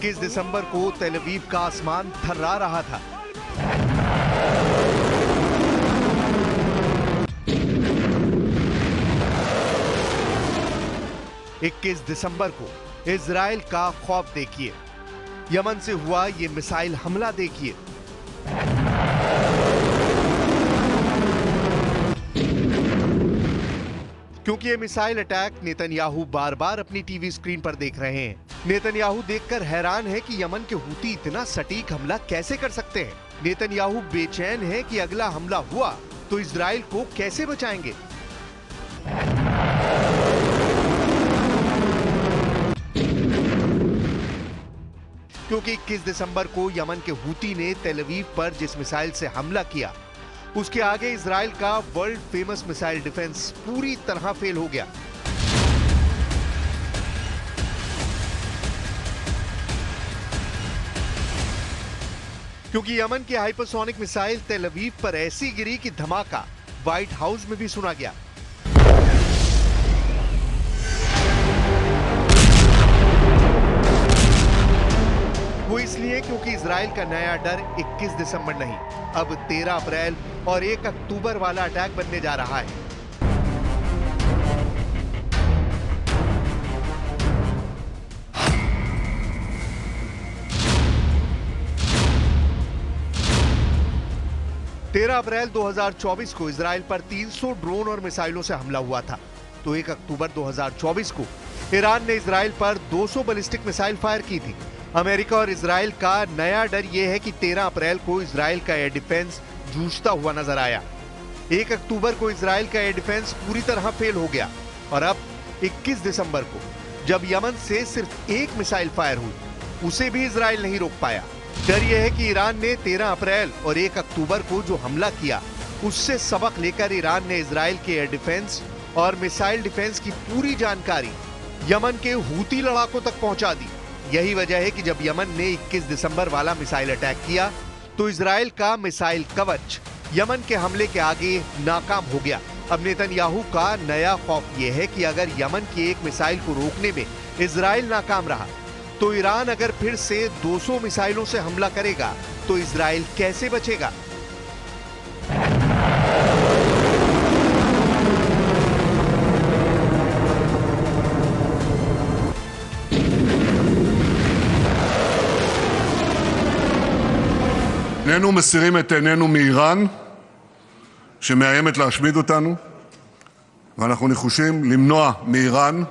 21 दिसंबर को तेल अवीव का आसमान थर्रा रहा था। इक्कीस दिसंबर को इजराइल का खौफ देखिए। यमन से हुआ ये मिसाइल हमला देखिए। क्योंकि ये मिसाइल अटैक नेतन्याहू बार बार अपनी टीवी स्क्रीन पर देख रहे हैं। नेतन्याहू देखकर हैरान है कि यमन के हूती इतना सटीक हमला कैसे कर सकते हैं। नेतन्याहू बेचैन है कि अगला हमला हुआ तो इजराइल को कैसे बचाएंगे। क्योंकि 21 दिसंबर को यमन के हूती ने तेल अवीव पर जिस मिसाइल से हमला किया, उसके आगे इजराइल का वर्ल्ड फेमस मिसाइल डिफेंस पूरी तरह फेल हो गया। क्योंकि यमन की हाइपरसोनिक मिसाइल तेल अवीव पर ऐसी गिरी कि धमाका व्हाइट हाउस में भी सुना गया। वो इसलिए क्योंकि इजराइल का नया डर 21 दिसंबर नहीं, अब 13 अप्रैल और 1 अक्टूबर वाला अटैक बनने जा रहा है। तेरह अप्रैल 2024 को इजराइल पर 300 ड्रोन और मिसाइलों से हमला हुआ था, तो 1 अक्टूबर 2024 को ईरान ने इजराइल पर 200 बैलिस्टिक मिसाइल फायर की थी। अमेरिका और इजराइल का नया डर यह है कि 13 अप्रैल को इजराइल का एयर डिफेंस जूझता हुआ नजर आया। 1 अक्टूबर को इजराइल का एयर डिफेंस पूरी तरह फेल हो गया और अब 21 दिसंबर को जब यमन से सिर्फ एक मिसाइल फायर हुई, उसे भी इजराइल नहीं रोक पाया। डर यह है कि ईरान ने 13 अप्रैल और 1 अक्टूबर को जो हमला किया, उससे सबक लेकर ईरान ने इजराइल के एयर डिफेंस और मिसाइल डिफेंस की पूरी जानकारी यमन के हूती लड़ाकों तक पहुंचा दी। यही वजह है कि जब यमन ने 21 दिसंबर वाला मिसाइल अटैक किया तो इजराइल का मिसाइल कवच यमन के हमले के आगे नाकाम हो गया। अब नेतन्याहू का नया खौफ यह है कि अगर यमन की एक मिसाइल को रोकने में इजराइल नाकाम रहा तो ईरान अगर फिर से 200 मिसाइलों से हमला करेगा तो इजराइल कैसे बचेगा। איננו מסירים את עינינו מאיראן שמאיימת להשמיד אותנו, ואנחנו נחושים למנוע מאיראן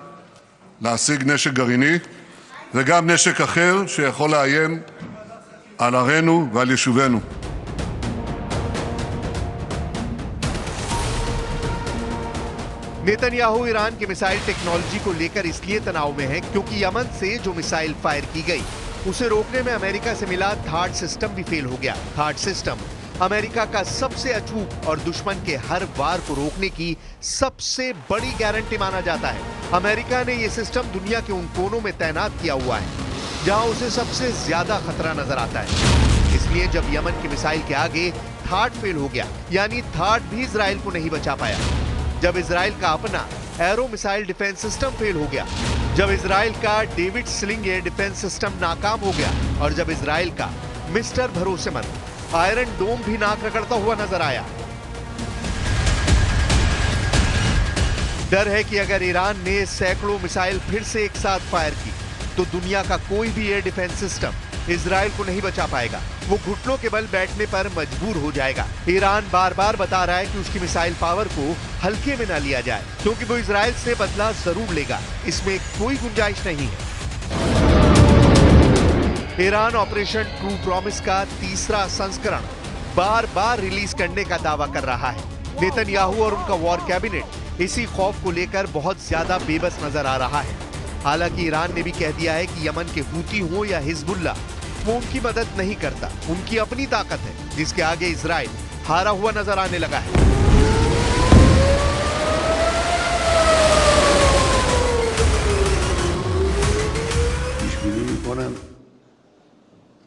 להשיג נשק גרעיני וגם נשק אחר שיכול לאיים על ערינו ועל יישובינו. नेतन्याहू ईरान की मिसाइल टेक्नोलॉजी को लेकर इसलिए तनाव में है क्योंकि यमन से जो मिसाइल फायर की गई उसे रोकने में अमेरिका से मिला थार्ड सिस्टम भी फेल हो गया। थार्ड सिस्टम अमेरिका का सबसे अचूक और दुश्मन के हर वार को रोकने की सबसे बड़ी गारंटी माना जाता है। अमेरिका ने यह सिस्टम दुनिया के उन कोनों में तैनात किया हुआ है जहां उसे सबसे ज्यादा खतरा नजर आता है। इसलिए जब यमन की मिसाइल के आगे थार्ड फेल हो गया, यानी थार्ड भी इजराइल को नहीं बचा पाया, जब इजराइल का अपना arrow missile defence system fail हो गया, जब इजराइल का David sling air defence system नाकाम हो गया और जब इजराइल का मिस्टर भरोसेमंद आयरन डोम भी नाक रगड़ता हुआ नजर आया। डर है कि अगर ईरान ने सैकड़ों मिसाइल फिर से एक साथ फायर की तो दुनिया का कोई भी एयर डिफेंस सिस्टम इजराइल को नहीं बचा पाएगा। वो घुटनों के बल बैठने पर मजबूर हो जाएगा। ईरान बार बार बता रहा है कि उसकी मिसाइल पावर को हल्के में ना लिया जाए क्योंकि वो इजराइल से बदला जरूर लेगा, इसमें कोई गुंजाइश नहीं है। ईरान ऑपरेशन ट्रू प्रॉमिस का तीसरा संस्करण बार बार रिलीज करने का दावा कर रहा है। नेतन्याहू और उनका वॉर कैबिनेट इसी खौफ को लेकर बहुत ज्यादा बेबस नजर आ रहा है। हालांकि ईरान ने भी कह दिया है कि यमन के हूती हो या हिजबुल्ला, वो उनकी मदद नहीं करता, उनकी अपनी ताकत है जिसके आगे इजराइल हारा हुआ नजर आने लगा है।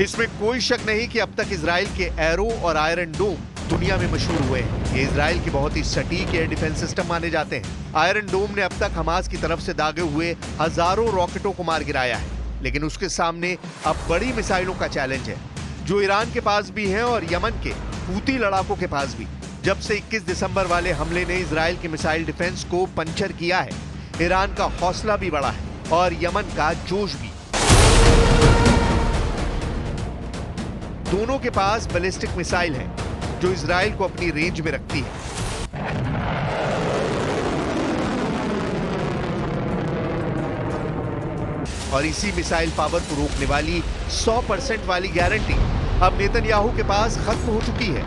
इसमें कोई शक नहीं कि अब तक इजराइल के एरो और आयरन डोम दुनिया में मशहूर हुए हैं। ये इजराइल के बहुत ही सटीक एयर डिफेंस सिस्टम माने जाते हैं। आयरन डोम ने अब तक हमास की तरफ से दागे हुए हजारों रॉकेटों को मार गिराया है, लेकिन उसके सामने अब बड़ी मिसाइलों का चैलेंज है, जो ईरान के पास भी है और यमन के हूती लड़ाकों के पास भी। जब से 21 दिसंबर वाले हमले ने इजराइल के मिसाइल डिफेंस को पंचर किया है, ईरान का हौसला भी बढ़ा है और यमन का जोश भी। दोनों के पास बैलिस्टिक मिसाइल है, जो इजराइल को अपनी रेंज में रखती है। और इसी मिसाइल पावर को रोकने वाली 100% वाली गारंटी अब नेतन्याहू के पास खत्म हो चुकी है।